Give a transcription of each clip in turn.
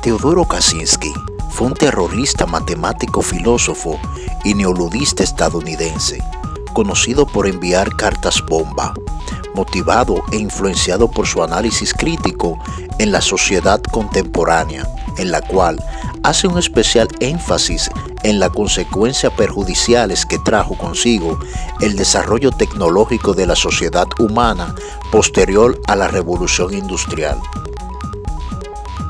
Teodoro Kaczynski fue un terrorista, matemático, filósofo y neoludista estadounidense, conocido por enviar cartas bomba, motivado e influenciado por su análisis crítico en la sociedad contemporánea, en la cual hace un especial énfasis en las consecuencias perjudiciales que trajo consigo el desarrollo tecnológico de la sociedad humana posterior a la Revolución Industrial.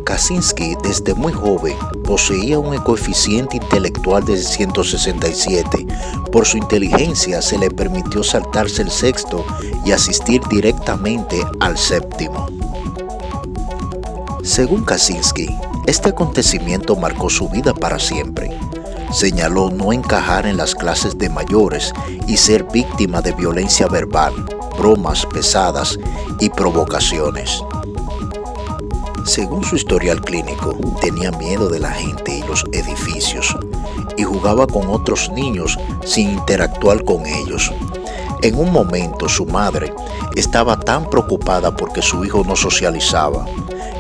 Kaczynski desde muy joven poseía un coeficiente intelectual de 167. Por su inteligencia se le permitió saltarse el sexto y asistir directamente al séptimo. Según Kaczynski, este acontecimiento marcó su vida para siempre. Señaló no encajar en las clases de mayores y ser víctima de violencia verbal, bromas pesadas y provocaciones. Según su historial clínico, tenía miedo de la gente y los edificios y jugaba con otros niños sin interactuar con ellos. En un momento su madre estaba tan preocupada porque su hijo no socializaba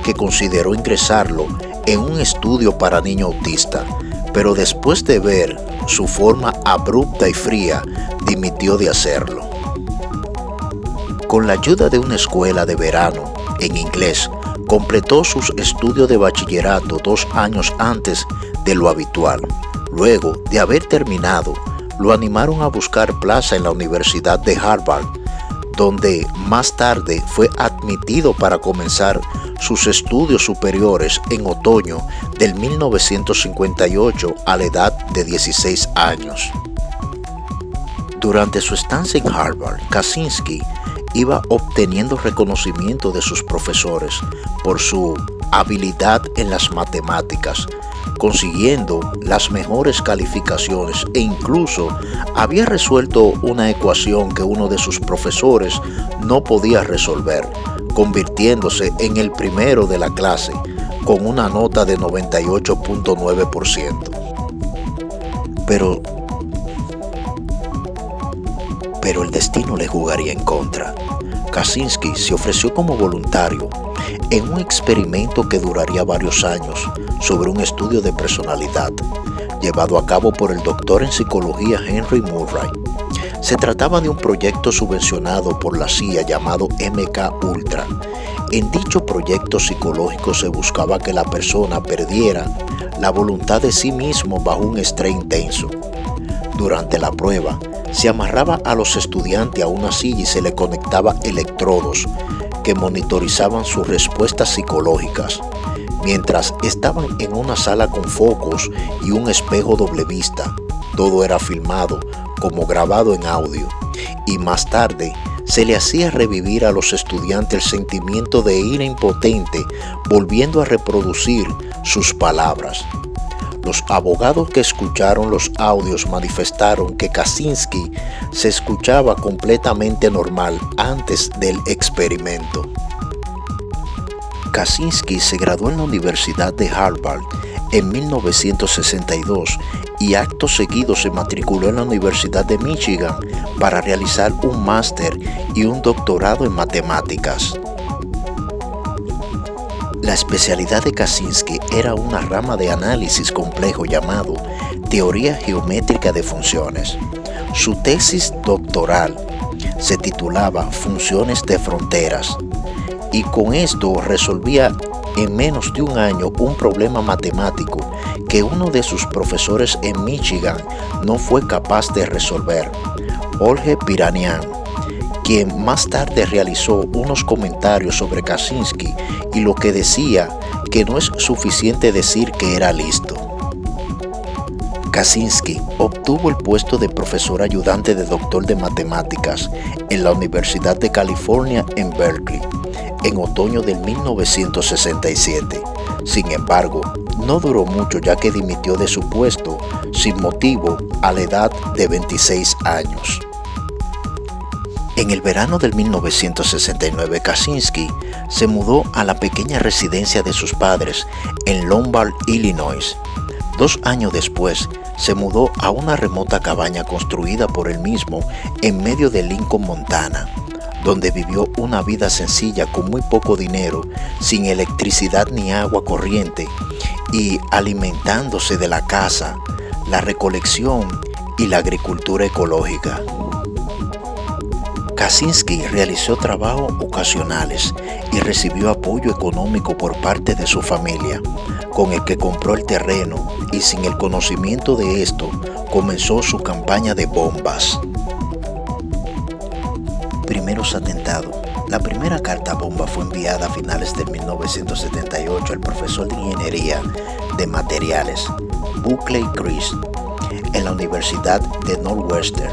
que consideró ingresarlo en un estudio para niños autistas, pero después de ver su forma abrupta y fría, dimitió de hacerlo. Con la ayuda de una escuela de verano en inglés, completó sus estudios de bachillerato 2 años antes de lo habitual. Luego de haber terminado, lo animaron a buscar plaza en la Universidad de Harvard, donde más tarde fue admitido para comenzar sus estudios superiores en otoño del 1958 a la edad de 16 años. Durante su estancia en Harvard, Kaczynski iba obteniendo reconocimiento de sus profesores por su habilidad en las matemáticas, consiguiendo las mejores calificaciones e incluso había resuelto una ecuación que uno de sus profesores no podía resolver, convirtiéndose en el primero de la clase con una nota de 98.9%. Pero el destino le jugaría en contra. Kaczynski se ofreció como voluntario en un experimento que duraría varios años sobre un estudio de personalidad llevado a cabo por el doctor en psicología Henry Murray. Se trataba de un proyecto subvencionado por la CIA llamado MK Ultra. En dicho proyecto psicológico se buscaba que la persona perdiera la voluntad de sí mismo bajo un estrés intenso. Durante la prueba, se amarraba a los estudiantes a una silla y se le conectaba electrodos que monitorizaban sus respuestas psicológicas. Mientras estaban en una sala con focos y un espejo doble vista, todo era filmado como grabado en audio, y más tarde se le hacía revivir a los estudiantes el sentimiento de ira impotente, volviendo a reproducir sus palabras. Los abogados que escucharon los audios manifestaron que Kaczynski se escuchaba completamente normal antes del experimento. Kaczynski se graduó en la Universidad de Harvard en 1962 y acto seguido se matriculó en la Universidad de Michigan para realizar un máster y un doctorado en matemáticas. La especialidad de Kaczynski era una rama de análisis complejo llamado Teoría Geométrica de Funciones. Su tesis doctoral se titulaba Funciones de Fronteras y con esto resolvía en menos de un año un problema matemático que uno de sus profesores en Michigan no fue capaz de resolver, Jorge Piranian, quien más tarde realizó unos comentarios sobre Kaczynski y lo que decía que no es suficiente decir que era listo. Kaczynski obtuvo el puesto de profesor ayudante de doctor de matemáticas en la Universidad de California en Berkeley en otoño del 1967. Sin embargo, no duró mucho ya que dimitió de su puesto sin motivo a la edad de 26 años. En el verano del 1969, Kaczynski se mudó a la pequeña residencia de sus padres en Lombard, Illinois. 2 años después, se mudó a una remota cabaña construida por él mismo en medio de Lincoln, Montana. donde vivió una vida sencilla con muy poco dinero, sin electricidad ni agua corriente y alimentándose de la caza, la recolección y la agricultura ecológica. Kaczynski realizó trabajos ocasionales y recibió apoyo económico por parte de su familia, con el que compró el terreno, y sin el conocimiento de esto, comenzó su campaña de bombas. Primeros atentados. La primera carta bomba fue enviada a finales de 1978 al profesor de Ingeniería de Materiales, Buckley Chris, en la Universidad de Northwestern.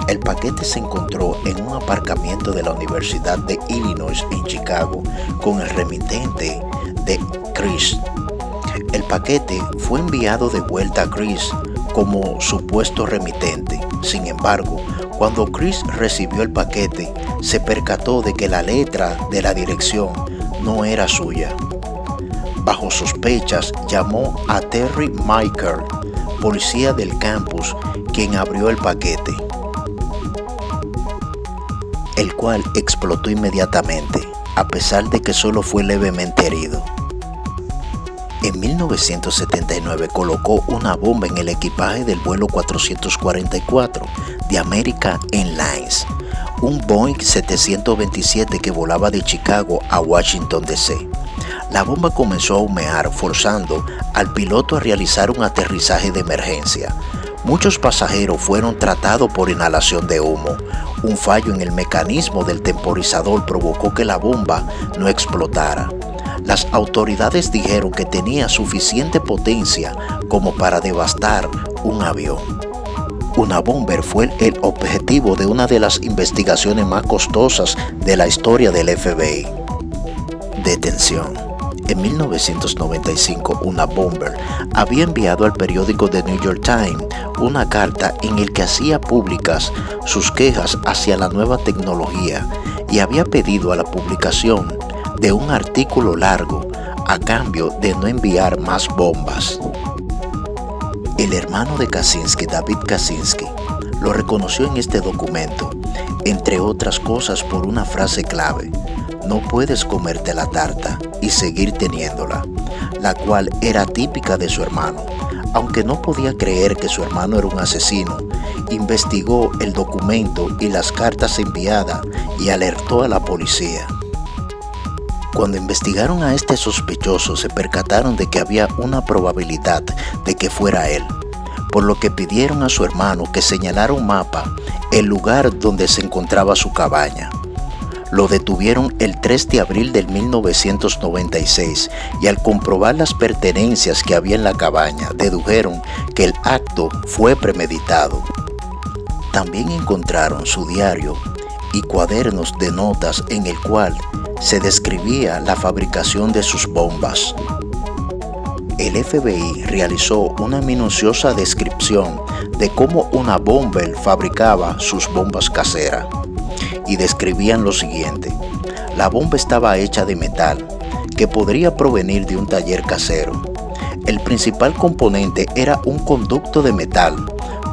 El paquete se encontró en un aparcamiento de la Universidad de Illinois en Chicago con el remitente de Chris. El paquete fue enviado de vuelta a Chris como supuesto remitente. Sin embargo, cuando Chris recibió el paquete, se percató de que la letra de la dirección no era suya. Bajo sospechas, llamó a Terry Michael, policía del campus, quien abrió el paquete, el cual explotó inmediatamente, a pesar de que solo fue levemente herido. En 1979 colocó una bomba en el equipaje del vuelo 444 de American Airlines, un Boeing 727 que volaba de Chicago a Washington, D.C. La bomba comenzó a humear, forzando al piloto a realizar un aterrizaje de emergencia. Muchos pasajeros fueron tratados por inhalación de humo. Un fallo en el mecanismo del temporizador provocó que la bomba no explotara. Las autoridades dijeron que tenía suficiente potencia como para devastar un avión. Una bomber fue el objetivo de una de las investigaciones más costosas de la historia del FBI. Detención. En 1995, una bomber había enviado al periódico The New York Times una carta en la que hacía públicas sus quejas hacia la nueva tecnología y había pedido a la publicación de un artículo largo a cambio de no enviar más bombas. El hermano de Kaczynski, David Kaczynski, lo reconoció en este documento, entre otras cosas por una frase clave: no puedes comerte la tarta y seguir teniéndola, la cual era típica de su hermano. Aunque no podía creer que su hermano era un asesino, investigó el documento y las cartas enviadas y alertó a la policía. Cuando investigaron a este sospechoso, se percataron de que había una probabilidad de que fuera él, por lo que pidieron a su hermano que señalara un mapa el lugar donde se encontraba su cabaña. Lo detuvieron el 3 de abril de 1996 y al comprobar las pertenencias que había en la cabaña, dedujeron que el acto fue premeditado. También encontraron su diario y cuadernos de notas en el cual se describía la fabricación de sus bombas. El FBI realizó una minuciosa descripción de cómo una bomber fabricaba sus bombas caseras y describían lo siguiente: la bomba estaba hecha de metal, que podría provenir de un taller casero. El principal componente era un conducto de metal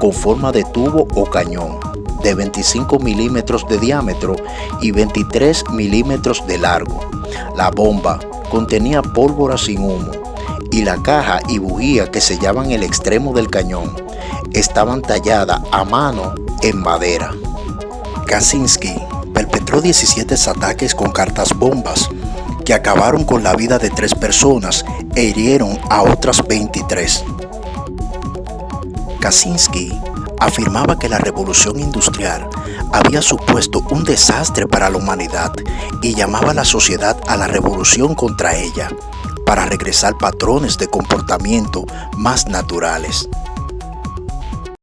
con forma de tubo o cañón, de 25 milímetros de diámetro y 23 milímetros de largo. La bomba contenía pólvora sin humo y la caja y bujía que sellaban el extremo del cañón estaban talladas a mano en madera. Kaczynski perpetró 17 ataques con cartas bombas que acabaron con la vida de 3 personas e hirieron a otras 23. Kaczynski afirmaba que la revolución industrial había supuesto un desastre para la humanidad y llamaba a la sociedad a la revolución contra ella, para regresar patrones de comportamiento más naturales.